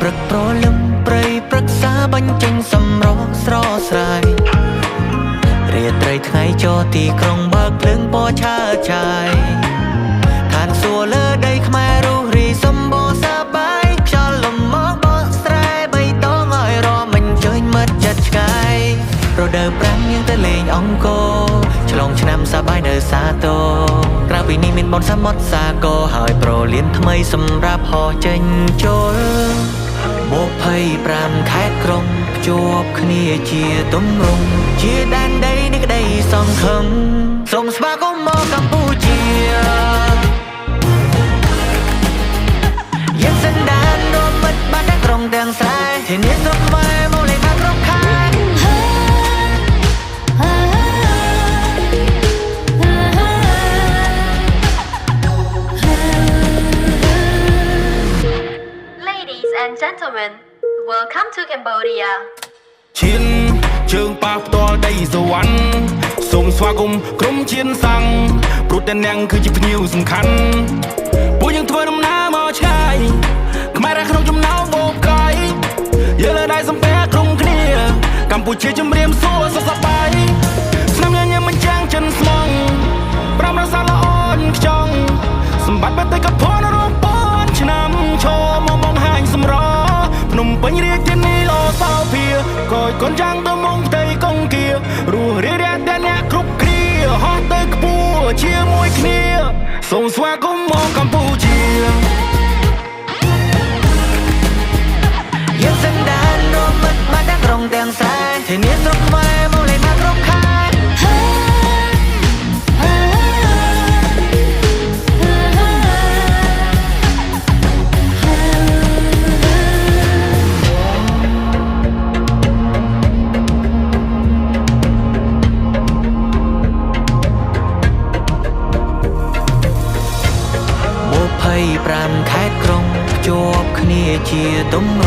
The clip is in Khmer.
ព្រឹកប្រលឹមព្រៃព្រឹក្សាបញ្ចេញសម្រស់ស្រស់ស្រាយរាត្រីថ្ងៃចោទីក្រុងបើកភ្លើងពណ៌ឆើតឆាយឋានសួគ៌លើដីខ្មែររុះរីសម្បូរសប្បាយខ្យល់លំមកបកស្រែបៃតងឲ្យរំអញ្ជើញមិត្តចិត្តឆ្ងាយរដូវប្រាំងយើងទៅលេងអង្គរឆ្លងឆ្នាំសប្បាយនៅសាទរក្រៅពីនេះមានបនសមុទ្រសាគរហើយប្រលានថ្មីសម្រាប់ហោះចេញចូល25ខេត្តក្រុងភ្ជាប់គ្នាជាទម្រង់ជាដែនដីនៃក្តីសង្ឃឹមសូមស្វាគមន៍មកកម្ពុជាយើងសន្តានរួមមិត្តបានទាំងក្រុងទាំងស្រែធានាសុខខ្មែរមកលេងបានគ្រប់ខែAnd gentlemen, welcome to Cambodia. ឈានជើងប៉ះផ្ទាល់ដីសវណ្ណសូមស្វាគមន៍ក្រុមឈានសាំងព្រោះតែនាងគឺជាភ្ញៀវសំខាន់ពួកយើងធ្វើដំណើរមកឆ្ងាយខ្មែររាក្នុងចំណោមបូកកាយយើងលើដៃសំពះក្រុមគ្នាកម្ពុជាជំរាបសួរសុខសប្បាយស្នាមញញឹមមិនចាំងចិនស្មងប្រាំរសាល្អនខ្ចង់សម្បត្តិបេតិកភណ្ឌរួមពាន់ឆ្នាំឈរមកហាញសម្រភ្នំពេញរាជធានីលោសោភាកយកូនចាំងទៅមកផ្ទៃកុងគារស់រារាតែអ្នកគ្រប់គ្រាហោះទៅខ្ពស់ជាមួយគ្នាសូមស្វាគមន៍មកកម្ពុជាយើងសន្តានរួមមិត្តបានទាំងក្រុងទាំងស្រែធានាសុខខ្មែរមកលេងបានគ្រប់ខែ25ខេត្តក្រុងភ្ជាប់គ្នាជាទម្